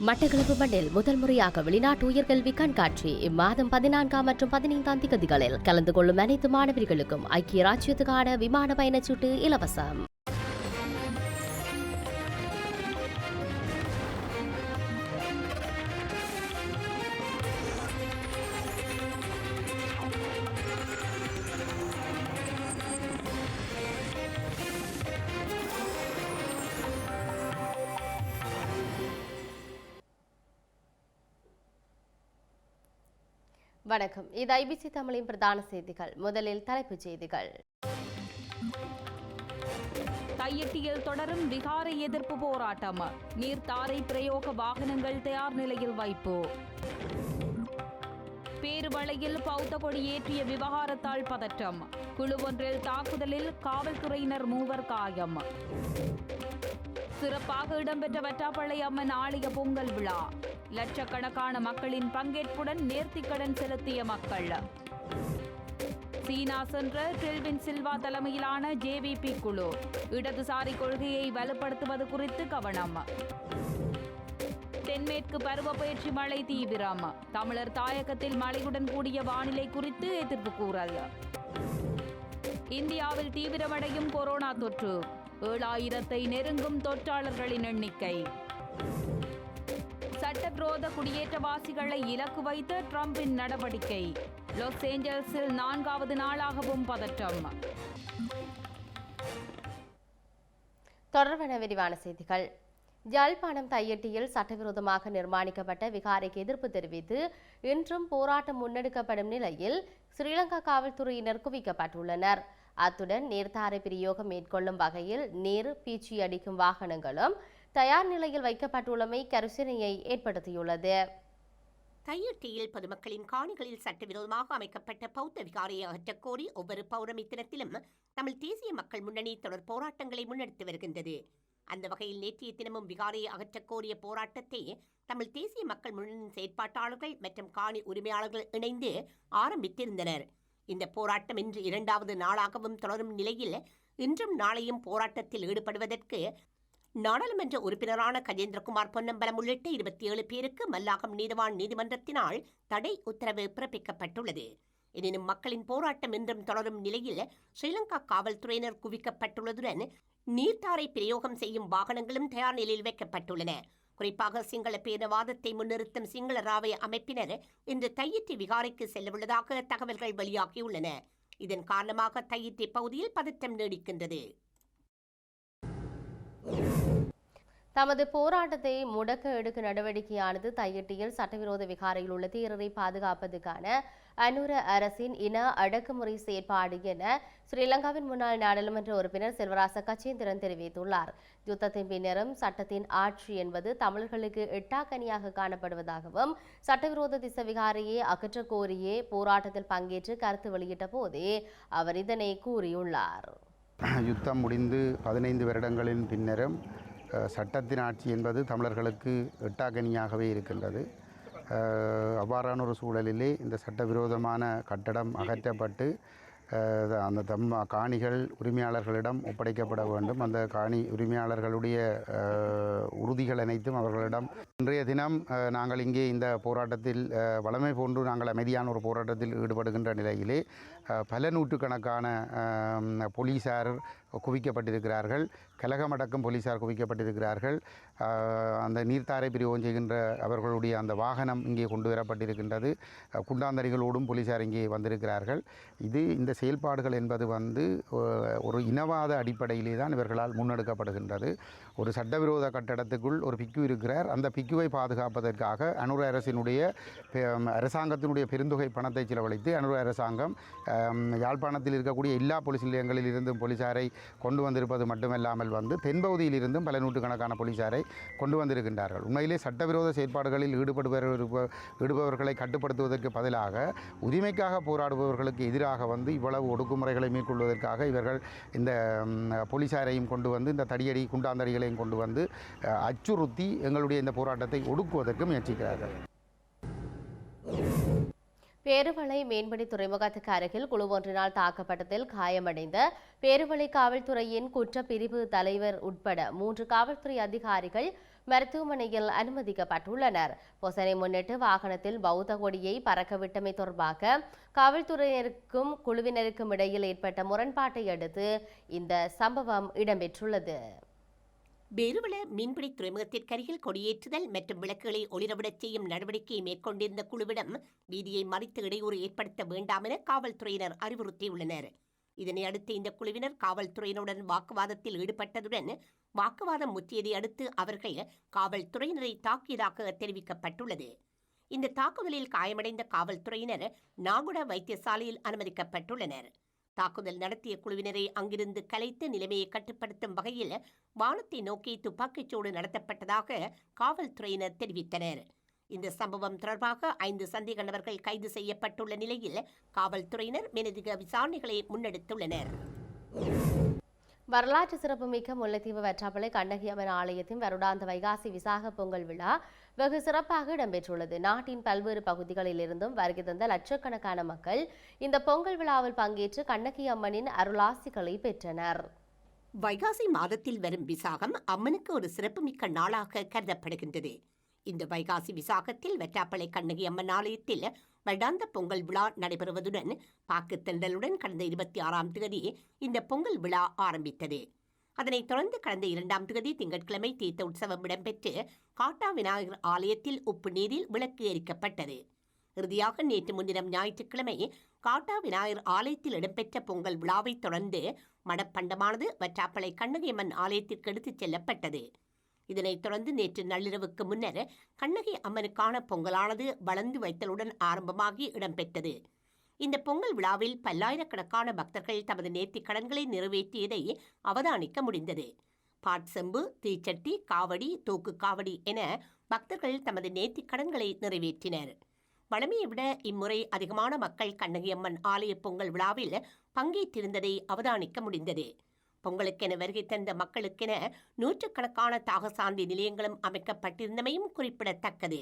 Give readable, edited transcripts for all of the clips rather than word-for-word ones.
மட்டக்களப்பு மண்ணில் முதல் முறையாக வெளிநாட்டு உயர்கல்வி கண்காட்சி இம்மாதம் 14 மற்றும் 15 திகதிகளில் கலந்து கொள்ளும் அனைத்து மாணவர்களுக்கும் ஐக்கிய ராஜ்யத்துக்கான விமான பயணச்சீட்டு இலவசம். வணக்கம். இது ஐபிசி தமிழின் பிரதான செய்திகள். முதலில் தலைப்புச் செய்திகள். தையிட்டியில் தொடரும் விகாரை எதிர்ப்பு போராட்டம். நீர்த்தாரை பிரயோக வாகனங்கள் தயார் நிலையில் வைப்பு. பேருவளையில் பௌத்த கொடி ஏற்றிய விவகாரத்தால் பதற்றம். குழு ஒன்றில் தாக்குதலில் காவல்துறையினர் 3 காயம். சிறப்பாக இடம்பெற்ற வட்டாப்பள்ளி அம்மன் ஆலய பொங்கல் விழா. லட்சக்கணக்கான மக்களின் பங்கேற்புடன் நேர்த்திக்கடன் செலுத்திய மக்கள். சீனா சென்ற டெல்வின் சில்வா தலைமையிலான ஜேவிபி குழு இடதுசாரி கொள்கையை வலுப்படுத்துவது குறித்து கவனம். தென்மேற்கு பருவப்பெயர்ச்சி மழை தீவிரம். தமிழர் தாயகத்தில் மழையுடன் கூடிய வானிலை குறித்து எதிர்ப்பு கூறல். இந்தியாவில் தீவிரமடையும் கொரோனா தொற்று. 7000-ஐ நெருங்கும் தொற்றாளர்களின் எண்ணிக்கை. சட்டவிரோத குடியேற்றவாசிகளை இலக்கு வைத்த ட்ரம்பின் நடவடிக்கை. லாஸ் ஏஞ்சல்ஸில் 4வது நாளாகவும் பதற்றம். தொடர்பான விரிவான செய்திகள். யாழ்ப்பாணம் தையிட்டியில் சட்டவிரோதமாக நிர்மாணிக்கப்பட்ட விகாரைக்கு எதிர்ப்பு தெரிவித்து இன்றும் போராட்டம் முன்னெடுக்கப்படும் நிலையில் ஸ்ரீலங்கா காவல்துறையினர் குவிக்கப்பட்டுள்ளனர். அத்துடன் நீர்த்தாரை பிரயோகம் மேற்கொள்ளும் வகையில் நீர் பீச்சி அடிக்கும் வாகனங்களும் தயார் நிலையில் வைக்கப்பட்டுள்ளமை கரிசனையை ஏற்படுத்தியுள்ளது. தையிட்டியில் பொதுமக்களின் காணிகளில் சட்டவிரோதமாக அமைக்கப்பட்ட பௌத்த விகாரையை அகற்றக்கோரி ஒவ்வொரு பௌர்ணமி தினத்திலும் தமிழ் தேசிய மக்கள் முன்னணி தொடர் போராட்டங்களை முன்னெடுத்து வருகின்றது. அந்த வகையில் நேற்றைய தினமும் விகாரையை அகற்றக்கோரிய போராட்டத்தை தமிழ் தேசிய மக்கள் முன்னணி செயற்பாட்டாளர்கள் மற்றும் காணி உரிமையாளர்கள் இணைந்து ஆரம்பித்திருந்தனர். இந்த போராட்டம் இன்று 2வது நாளாகவும் தொடரும் நிலையில் இன்றும் நாளையும் போராட்டத்தில் ஈடுபடுவதற்கு நாடாளுமன்ற உறுப்பினரான கஜேந்திரகுமார் பொன்னம்பலம் உள்ளிட்ட 27 பேருக்கு மல்லாகம் நீதவான் நீதிமன்றத்தினால் தடை உத்தரவு பிறப்பிக்கப்பட்டுள்ளது. எனினும் மக்களின் போராட்டம் இன்றும் தொடரும் நிலையில் ஸ்ரீலங்கா காவல்துறையினர் குவிக்கப்பட்டுள்ளதுடன் நீர்த்தாரை பிரயோகம் செய்யும் வாகனங்களும் தயார் நிலையில் வைக்கப்பட்டுள்ளன. குறிப்பாக சிங்கள பேரவாதத்தை முன்னிறுத்தும் சிங்கள ராவய அமைப்பினர் இன்று தையிட்டி விகாரைக்கு செல்லவுள்ளதாக தகவல்கள் வெளியாகியுள்ளன. இதன் காரணமாக தையிட்டி பகுதியில் பதற்றம் நீடிக்கின்றது. தமது போராட்டத்தை முடக்க எடுக்கும் நடவடிக்கையானது தையிட்டியில் சட்டவிரோத விகாரையில் உள்ள தீரரை பாதுகாப்பதற்கான அனுர அரசின் இன அடக்குமுறை செயற்பாடு என ஸ்ரீலங்காவின் முன்னாள் நாடாளுமன்ற உறுப்பினர் செல்வராச கச்சேந்திரன் தெரிவித்துள்ளார். யுத்தத்தின் பின்னரும் சட்டத்தின் ஆட்சி என்பது தமிழர்களுக்கு எட்டாக்கனியாக காணப்படுவதாகவும் சட்டவிரோத திச விகாரையை அகற்றக் கோரியே போராட்டத்தில் பங்கேற்று கருத்து வெளியிட்ட போதே அவர் இதனை கூறியுள்ளார். யுத்தம் முடிந்து 15 வருடங்களின் பின்னரும் சட்டத்தின் ஆட்சி என்பது தமிழர்களுக்கு எட்டாக்கனியாகவே இருக்கின்றது. அவ்வாறான ஒரு சூழலிலே இந்த சட்டவிரோதமான கட்டடம் அகற்றப்பட்டு அந்த காணிகள் உரிமையாளர்களிடம் ஒப்படைக்கப்பட வேண்டும். அந்த காணி உரிமையாளர்களுடைய உறுதிகள் அனைத்தும் அவர்களிடம். இன்றைய தினம் நாங்கள் இங்கே இந்த போராட்டத்தில் வழமை போன்று நாங்கள் அமைதியான ஒரு போராட்டத்தில் ஈடுபடுகின்ற நிலையிலே பல நூற்றுக்கணக்கான போலீசார் குவிக்கப்பட்டிருக்கிறார்கள். கலகமடக்கும் போலீசார் குவிக்கப்பட்டிருக்கிறார்கள். அந்த நீர்த்தாரை பிரயோகம் செய்கின்ற அவர்களுடைய அந்த வாகனம் இங்கே கொண்டு வரப்பட்டிருக்கின்றது. குண்டாந்தரிகளோடும் போலீசார் இங்கே வந்திருக்கிறார்கள். இந்த செயல்பாடுகள் என்பது ஒரு இனவாத அடிப்படையிலே தான் இவர்களால் முன்னெடுக்கப்படுகின்றது. ஒரு சட்டவிரோத கட்டடத்துக்குள் ஒரு பிக்கு இருக்கிறார். அந்த பிக்குவை பாதுகாப்பதற்காக அனுர அரசினுடைய அரசாங்கத்தினுடைய பெருந்தொகை பணத்தை செலவழித்து அனுர அரசாங்கம் யாழ்ப்பாணத்தில் இருக்கக்கூடிய எல்லா போலீஸ் நிலையங்களில் இருந்தும் போலீசாரை கொண்டு வந்திருப்பது மட்டுமல்லாமல் தென்பகுதியில் இருந்தும் பல நூற்றுக்கணக்கான போலீசாரை கொண்டு வந்திருக்கின்றார்கள். உண்மையிலே சட்டவிரோத செயற்பாடுகளில் ஈடுபவர்களை கட்டுப்படுத்துவதற்கு பதிலாக உரிமைக்காக போராடுபவர்களுக்கு எதிராக இவ்வளவு ஒடுக்குமுறைகளை மேற்கொள்வதற்காக இவர்கள் இந்த போலீசாரையும் கொண்டு வந்து இந்த தடியடி குண்டாந்தடிகளையும் கொண்டு வந்து அச்சுறுத்தி எங்களுடைய இந்த போராட்டத்தை ஒடுக்குவதற்கு முயற்சிக்கிறார்கள். பேருவளை மீன்பிடி துறைமுகத்துக்கு அருகில் குழு ஒன்றினால் தாக்கப்பட்டதில் காயமடைந்த பேருவளை காவல்துறையின் குற்றப்பிரிவு தலைவர் உட்பட 3 காவல்துறை அதிகாரிகள் மருத்துவமனையில் அனுமதிக்கப்பட்டுள்ளனர். பொசனை முன்னிட்டு வாகனத்தில் பௌத்த கொடியை பறக்கவிட்டமை தொடர்பாக காவல்துறையினருக்கும் குழுவினருக்கும் இடையில் ஏற்பட்ட முரண்பாட்டை அடுத்து இந்த சம்பவம் இடம்பெற்றுள்ளது. பேருவள மீன்பிடி துறைமுகத்திற்கருகில் கொடியேற்றுதல் மற்றும் விளக்குகளை ஒளிரவிடச் செய்யும் நடவடிக்கையை மேற்கொண்டிருந்த குழுவிடம் வீதியை மறித்து இடையூறு ஏற்படுத்த வேண்டாம் என காவல்துறையினர் அறிவுறுத்தியுள்ளனர். இதனை அடுத்து இந்த குழுவினர் காவல்துறையினருடன் வாக்குவாதத்தில் ஈடுபட்டதுடன் வாக்குவாதம் முற்றியதை அடுத்து அவர்கள் காவல்துறையினரை தாக்கியதாக தெரிவிக்கப்பட்டுள்ளது. இந்த தாக்குதலில் காயமடைந்த காவல்துறையினர் நாகுடா வைத்தியசாலையில் அனுமதிக்கப்பட்டுள்ளனர். தாக்குதல் நடத்திய குழுவினரை அங்கிருந்து கலைத்து நிலைமையை கட்டுப்படுத்தும் வகையில் வானத்தை நோக்கி துப்பாக்கிச்சூடு நடத்தப்பட்டதாக காவல்துறையினர் தெரிவித்தனர். இந்த சம்பவம் தொடர்பாக 5 சந்தேக நபர்கள் கைது செய்யப்பட்டுள்ள நிலையில் காவல்துறையினர் மேலதிக விசாரணைகளை முன்னெடுத்துள்ளனர். வரலாற்று சிறப்புமிக்க முல்லைத்தீவு வெற்றாப்பளை கண்ணகி அம்மன் ஆலயத்தின் வருடாந்த வைகாசி விசாக பொங்கல் விழா வெகு சிறப்பாக இடம்பெற்றுள்ளது. நாட்டின் பல்வேறு பகுதிகளில் இருந்தும் வருகை தந்த லட்சக்கணக்கான மக்கள் இந்த பொங்கல் விழாவில் பங்கேற்று கண்ணகி அம்மனின் அருளாசிகளை பெற்றனர். வைகாசி மாதத்தில் வரும் விசாகம் அம்மனுக்கு ஒரு சிறப்புமிக்க நாளாக கருதப்படுகின்றது. இந்த வைகாசி விசாகத்தில் வெற்றாப்பளை கண்ணகி அம்மன் ஆலயத்தில் வருடாந்த பொங்கல் விழா நடைபெறுவதுடன் பாக்குத்தெண்டலுடன் கடந்த 26ஆம் தேதி இந்த பொங்கல் விழா ஆரம்பித்தது. அதனைத் தொடர்ந்து கடந்த 2ஆம் தேதி திங்கட்கிழமை தீர்த்த உற்சவம் இடம்பெற்று காட்டா விநாயகர் ஆலயத்தில் உப்பு நீரில் விளக்கு எரிக்கப்பட்டது. இறுதியாக நேற்று முன்தினம் ஞாயிற்றுக்கிழமை காட்டா விநாயகர் ஆலயத்தில் இடம்பெற்ற பொங்கல் விழாவை தொடர்ந்து மடப்பண்டமானது வெற்றாப்பளை கண்ணகி அம்மன் ஆலயத்திற்கு எடுத்துச் செல்லப்பட்டது. இதனைத் தொடர்ந்து நேற்று நள்ளிரவுக்கு முன்னர் கண்ணகி அம்மனுக்கான பொங்கலானது வளர்ந்து வைத்தலுடன் ஆரம்பமாகி இடம்பெற்றது. இந்த பொங்கல் விழாவில் பல்லாயிரக்கணக்கான பக்தர்கள் தமது நேர்த்திக் கடன்களை நிறைவேற்றியதை அவதானிக்க முடிந்தது. பாட்செம்பு, தீச்சட்டி, காவடி, தூக்கு காவடி என பக்தர்கள் தமது நேர்த்திக் கடன்களை நிறைவேற்றினர். வழமையை விட இம்முறை அதிகமான மக்கள் கண்ணகி அம்மன் ஆலய பொங்கல் விழாவில் பங்கேற்றிருந்ததை அவதானிக்க முடிந்தது. பொங்கலுக்கென வருகை தந்த மக்களுக்கென நூற்றுக்கணக்கான தாகசாந்தி நிலையங்களும் அமைக்கப்பட்டிருந்தமையும் குறிப்பிடத்தக்கது.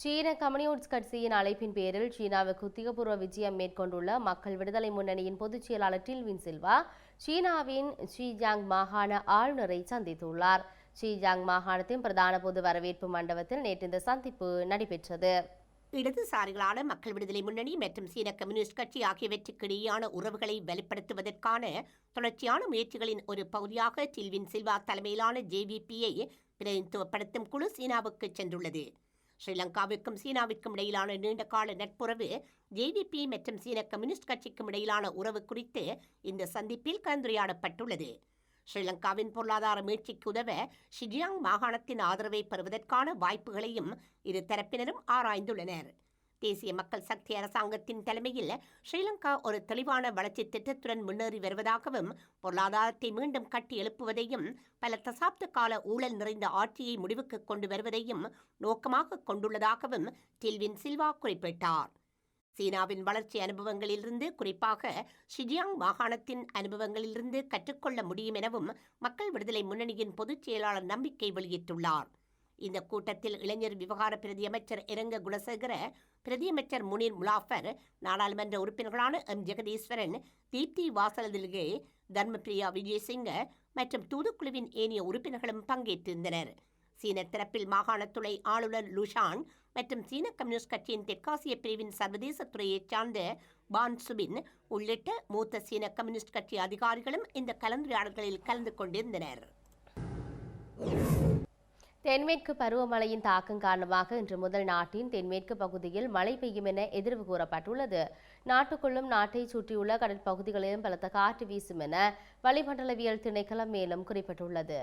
சீன கம்யூனிஸ்ட் கட்சியின் அழைப்பின் பேரில் சீனாவுக்கு உத்தியோகபூர்வ விஜயம் மேற்கொண்டுள்ள மக்கள் விடுதலை முன்னணியின் பொதுச் செயலாளர் டில்வின் சில்வா சீனாவின் ஷிஜியாங் மாகாண ஆளுநரை சந்தித்துள்ளார். ஷிஜியாங் மாகாணத்தின் பிரதான பொது வரவேற்பு மண்டபத்தில் நேற்று இந்த சந்திப்பு நடைபெற்றது. இடதுசாரிகளான மக்கள் விடுதலை முன்னணி மற்றும் சீன கம்யூனிஸ்ட் கட்சி ஆகியவற்றுக்கு இடையேயான உறவுகளை வலுப்படுத்துவதற்கான தொடர்ச்சியான முயற்சிகளின் ஒரு பகுதியாக டில்வின் சில்வா தலைமையிலான JVP-யை பிரதிநிதித்துவப்படுத்தும் குழு சீனாவுக்கு சென்றுள்ளது. ஸ்ரீலங்காவிற்கும் சீனாவிற்கும் இடையிலான நீண்டகால நட்புறவு, JVP மற்றும் சீன கம்யூனிஸ்ட் கட்சிக்கும் இடையிலான உறவு குறித்து இந்த சந்திப்பில் கலந்துரையாடப்பட்டுள்ளது. ஸ்ரீலங்காவின் பொருளாதார மீட்சிக்கு உதவ ஷிஜியாங் மாகாணத்தின் ஆதரவை பெறுவதற்கான வாய்ப்புகளையும் இரு தரப்பினரும் ஆராய்ந்துள்ளனர். தேசிய மக்கள் சக்தி அரசாங்கத்தின் தலைமையில் ஸ்ரீலங்கா ஒரு தெளிவான வளர்ச்சி திட்டத்துடன் முன்னேறி வருவதாகவும் பொருளாதாரத்தை மீண்டும் கட்டி எழுப்புவதையும் பல தசாப்த கால ஊழல் நிறைந்த ஆட்சியை முடிவுக்கு கொண்டு வருவதையும் நோக்கமாக கொண்டுள்ளதாகவும் டில்வின் சில்வா குறிப்பிட்டார். சீனாவின் வளர்ச்சி அனுபவங்களிலிருந்து, குறிப்பாக ஷிஜியாங் மாகாணத்தின் அனுபவங்களிலிருந்து கற்றுக்கொள்ள முடியும் எனவும் மக்கள் விடுதலை முன்னணியின் பொதுச் செயலாளர் நம்பிக்கை வெளியிட்டுள்ளார். இந்த கூட்டத்தில் இளைஞர் விவகார பிரதியமைச்சர் இரங்க குணசேகர, பிரதியமைச்சர் முனீர் முலாஃபர், நாடாளுமன்ற உறுப்பினர்களான எம் ஜெகதீஸ்வரன், தீப்தி வாசலதில்கே, தர்மபிரியா விஜயசிங்க மற்றும் தூதுக்குழுவின் ஏனைய உறுப்பினர்களும் பங்கேற்றிருந்தனர். சீன தரப்பில் மாகாண துணை ஆளுநர் லுஷான் மற்றும் சீன கம்யூனிஸ்ட் கட்சியின் தெற்காசிய பிரிவின் சர்வதேச துறையைச் சார்ந்த பான் சுபின் உள்ளிட்ட மூத்த சீன கம்யூனிஸ்ட் கட்சி அதிகாரிகளும் இந்த கலந்துரையாடல்களில் கலந்து கொண்டிருந்தனர். தென்மேற்கு பருவமழையின் தாக்கம் காரணமாக இன்று முதல் நாட்டின் தென்மேற்கு பகுதியில் மழை பெய்யும் என எதிர்வு கூறப்பட்டுள்ளது. நாட்டுக்குள்ளும் நாட்டை சுற்றியுள்ள கடல் பகுதிகளிலும் பலத்த காற்று வீசும் என வளிமண்டலவியல் திணைக்களம் மேலும் குறிப்பிட்டுள்ளது.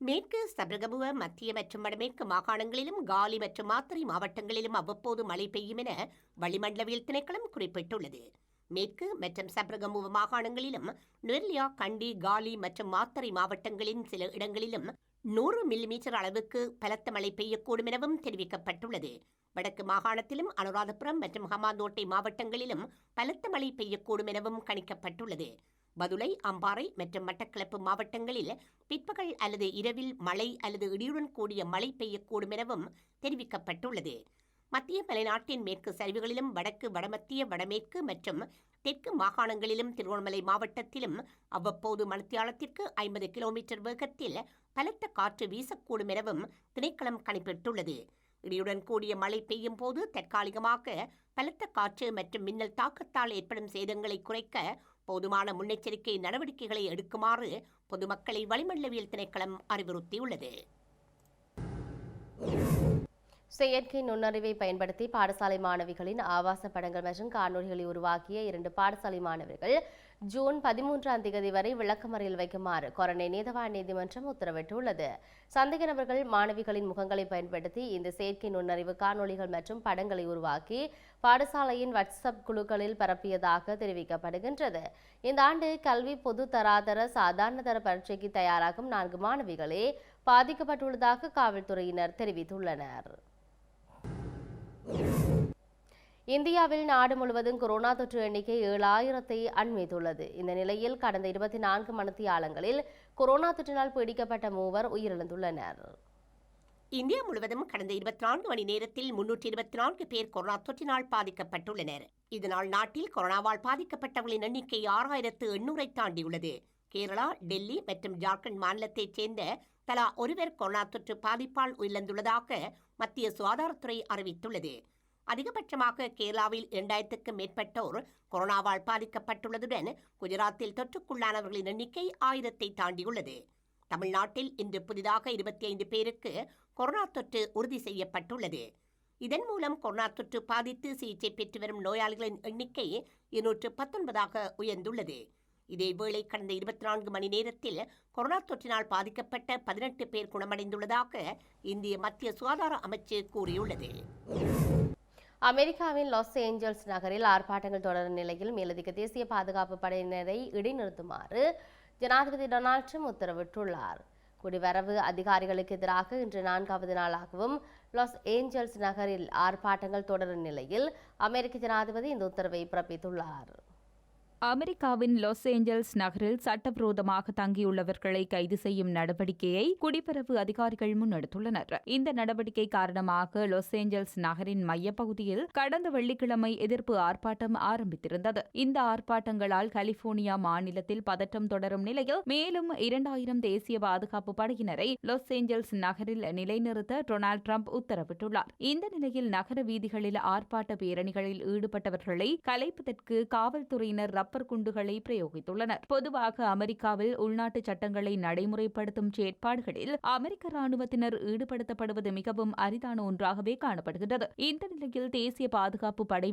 மேற்கு சபரகமுவ, மத்திய மற்றும் வடமேற்கு மாகாணங்களிலும் காலி மற்றும் மாத்தறை மாவட்டங்களிலும் அவ்வப்போது மழை பெய்யும் என வளிமண்டலவியல் திணைக்களம் குறிப்பிட்டுள்ளது. மேற்கு மற்றும் சபரகமுவ மாகாணங்களிலும் நுவரெலியா, கண்டி, காலி மற்றும் மாத்தறை மாவட்டங்களின் சில இடங்களிலும் 100 மில்லிமீட்டர் அளவுக்கு பலத்த மழை பெய்யக்கூடும் எனவும் தெரிவிக்கப்பட்டுள்ளது. வடக்கு மாகாணத்திலும் அனுராதபுரம் மற்றும் ஹமாந்தோட்டை மாவட்டங்களிலும் பலத்த மழை பெய்யக்கூடும் எனவும் கணிக்கப்பட்டுள்ளது. பதுளை, அம்பாறை மற்றும் மட்டக்களப்பு மாவட்டங்களில் பிற்பகல் அல்லது இரவில் மழை அல்லது இடியுடன் கூடிய மழை பெய்யக்கூடும் எனவும் தெரிவிக்கப்பட்டுள்ளது. மத்திய மலைநாட்டின் மேற்கு சரிவுகளிலும் வடக்கு, வடமத்திய, வடமேற்கு மற்றும் தெற்கு மாகாணங்களிலும் திருகோணமலை மாவட்டத்திலும் அவ்வப்போது மணித்தியாலத்திற்கு 50 கிலோமீட்டர் வேகத்தில் பலத்த காற்று வீசக்கூடும் எனவும் திணைக்களம் கணிப்பிட்டுள்ளது. இடியுடன் கூடிய மழை பெய்யும் போது தற்காலிகமாக பலத்த காற்று மற்றும் மின்னல் தாக்கத்தால் ஏற்படும் சேதங்களை குறைக்க போதுமான முன்னெச்சரிக்கை நடவடிக்கைகளை எடுக்குமாறு பொதுமக்களை வளிமண்டலவியல் திணைக்களம் அறிவுறுத்தியுள்ளது. செயற்கை நுண்ணறிவை பயன்படுத்தி பாடசாலை மாணவிகளின் ஆபாச படங்கள் மற்றும் காணொலிகளை உருவாக்கிய 2 பாடசாலை மாணவர்கள் ஜூன் 13ஆம் தேதி வரை விளக்கமறையில் வைக்குமாறு கொரோனை நீதவான் நீதிமன்றம் உத்தரவிட்டுள்ளது. சந்தேக நபர்கள் மாணவிகளின் முகங்களை பயன்படுத்தி இந்த செயற்கை நுண்ணறிவு காணொலிகள் மற்றும் படங்களை உருவாக்கி பாடசாலையின் வாட்ஸ்அப் குழுக்களில் பரப்பியதாக தெரிவிக்கப்படுகின்றது. இந்த ஆண்டு கல்வி பொது தராதர சாதாரண தர பரீட்சைக்கு தயாராகும் 4 மாணவிகளே பாதிக்கப்பட்டுள்ளதாக காவல்துறையினர் தெரிவித்துள்ளனர். இந்தியாவில் நாடு முழுவதும் கொரோனா தொற்று எண்ணிக்கை 7000-ஐ அண்மித்துள்ளது. இந்த நிலையில் கடந்த 24 மணித்தியாலங்களில் கொரோனா தொற்றினால் பீடிக்கப்பட்ட 3 உயிரிழந்துள்ளனர். இந்தியா முழுவதும் கடந்த 24 மணி நேரத்தில் 324 பேர் கொரோனா தொற்றினால் பாதிக்கப்பட்டுள்ளனர். இதனால் நாட்டில் கொரோனாவால் பாதிக்கப்பட்டவர்களின் எண்ணிக்கை 6800-ஐ தாண்டியுள்ளது. கேரளா, டெல்லி மற்றும் ஜார்க்கண்ட் மாநிலத்தைச் சேர்ந்த தலா ஒருவர் கொரோனா தொற்று பாதிப்பால் உயிரிழந்துள்ளதாக மத்திய சுகாதாரத்துறை அறிவித்துள்ளது. அதிகபட்சமாக கேரளாவில் 2000க்கும் மேற்பட்டோர் கொரோனாவால் பாதிக்கப்பட்டுள்ளதுடன் குஜராத்தில் தொற்றுக்குள்ளானவர்களின் எண்ணிக்கை 1000-ஐ தாண்டியுள்ளது. தமிழ்நாட்டில் இன்று புதிதாக 25 பேருக்கு கொரோனா தொற்று உறுதி செய்யப்பட்டுள்ளது. இதன் மூலம் கொரோனா தொற்று பாதித்து சிகிச்சை பெற்று வரும் நோயாளிகளின் எண்ணிக்கை 219ஆக உயர்ந்துள்ளது. இதேவேளை கடந்த 24 மணி நேரத்தில் கொரோனா தொற்றினால் பாதிக்கப்பட்ட 18 பேர் குணமடைந்துள்ளதாக இந்திய மத்திய சுகாதார அமைச்சு கூறியுள்ளது. அமெரிக்காவின் லாஸ் ஏஞ்சல்ஸ் நகரில் ஆர்ப்பாட்டங்கள் தொடரும் நிலையில் மேலதிக தேசிய பாதுகாப்பு படையினரை இடைநிறுத்துமாறு ஜனாதிபதி டொனால்ட் ட்ரம்ப் உத்தரவிட்டுள்ளார். குடிவரவு அதிகாரிகளுக்கு எதிராக இன்று 4வது நாளாகவும் லாஸ் ஏஞ்சல்ஸ் நகரில் ஆர்ப்பாட்டங்கள் தொடரும் நிலையில் அமெரிக்க ஜனாதிபதி இந்த உத்தரவை பிறப்பித்துள்ளார். அமெரிக்காவின் லாஸ் ஏஞ்சல்ஸ் நகரில் சட்டவிரோதமாக தங்கியுள்ளவர்களை கைது செய்யும் நடவடிக்கையை குடிவரவு அதிகாரிகள் முன்னெடுத்துள்ளனர். இந்த நடவடிக்கை காரணமாக லாஸ் ஏஞ்சல்ஸ் நகரின் மையப்பகுதியில் கடந்த வெள்ளிக்கிழமை எதிர்ப்பு ஆர்ப்பாட்டம் ஆரம்பித்திருந்தது. இந்த ஆர்ப்பாட்டங்களால் கலிபோர்னியா மாநிலத்தில் பதற்றம் தொடரும் நிலையில் மேலும் 2000 தேசிய பாதுகாப்பு படையினரை லாஸ் ஏஞ்சல்ஸ் நகரில் நிலைநிறுத்த டொனால்ட் ட்ரம்ப் உத்தரவிட்டுள்ளார். இந்த நிலையில் நகர வீதிகளில் ஆர்ப்பாட்ட பேரணிகளில் ஈடுபட்டவர்களை கலைப்பதற்கு காவல்துறையினர் ரப்பர் குண்டுகளை பிரயோகித்துள்ளனர். பொதுவாக அமெரிக்காவில் உள்நாட்டு சட்டங்களை நடைமுறைப்படுத்தும் செயற்பாடுகளில் அமெரிக்க ராணுவத்தினர் ஈடுபடுத்தப்படுவது மிகவும் அரிதான ஒன்றாகவே காணப்படுகிறது. இந்த நிலையில் தேசிய பாதுகாப்பு படை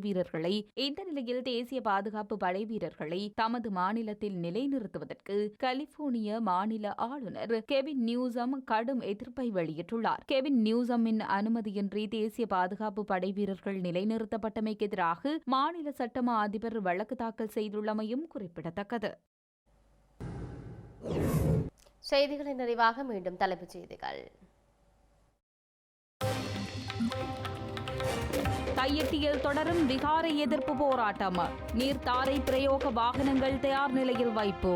வீரர்களை தமது மாநிலத்தில் நிலைநிறுத்துவதற்கு கலிபோர்னியா மாநில ஆளுநர் கெவின் நியூசம் கடும் எதிர்ப்பை வெளியிட்டுள்ளார். கெவின் நியூசமின் அனுமதியின்றி தேசிய பாதுகாப்பு படை வீரர்கள் நிலைநிறுத்தப்பட்டமைக்கு எதிராக மாநில சட்டமா அதிபர் வழக்கு தாக்கல் செய்துள்ளமையும் குறிப்பிடத்தக்கது. செய்திகளின் நிறைவாக மீண்டும் தலைப்புச் செய்திகள். தையிட்டியில் தொடரும் விகாரை எதிர்ப்பு போராட்டம். நீர்த்தாரை பிரயோக வாகனங்கள் தயார் நிலையில் வைப்பு.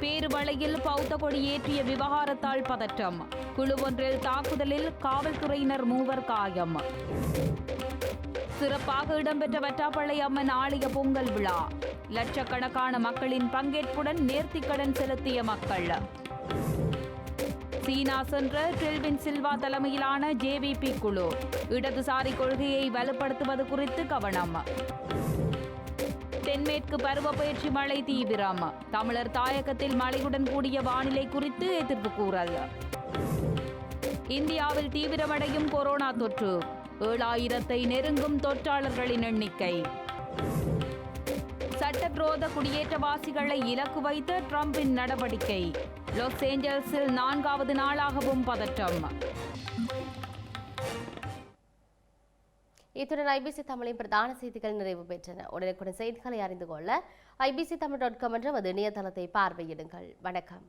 பேருவளையில் பௌத்த கொடி ஏற்றிய விவகாரத்தால் பதற்றம். குழு ஒன்றில் தாக்குதலில் காவல்துறையினர் 3 காயம். சிறப்பாக இடம்பெற்ற வட்டாப்பளை அம்மன் ஆலய பொங்கல் விழா. லட்சக்கணக்கான மக்களின் பங்கேற்புடன் நேர்த்திக்கடன் செலுத்திய மக்கள். சீனா சென்ற டெல்வின் சில்வா தலைமையிலான ஜேவிபி குழு இடதுசாரி கொள்கையை வலுப்படுத்துவது குறித்து கவனம். தென்மேற்கு பருவப்பயிற்சி மழை தீவிரம். தமிழர் தாயகத்தில் மழையுடன் கூடிய வானிலை குறித்து எதிர்ப்பு கூறல். இந்தியாவில் தீவிரமடையும் கொரோனா தொற்று. 7000-ஐ நெருங்கும் தொற்றாளர்களின் எண்ணிக்கை. சட்டவிரோத குடியேற்றவாசிகளை இலக்கு வைத்த ட்ரம்பின் நடவடிக்கை. லாஸ் ஏஞ்சல்ஸில் 4வது நாளாகவும் பதற்றம். இத்துடன் ஐபிசி தமிழின் பிரதான செய்திகள் நிறைவு பெற்றன. உடனுக்குடன் செய்திகளை அறிந்து கொள்ள ibctamil.com என்ற இணையதளத்தை பார்வையிடுங்கள். வணக்கம்.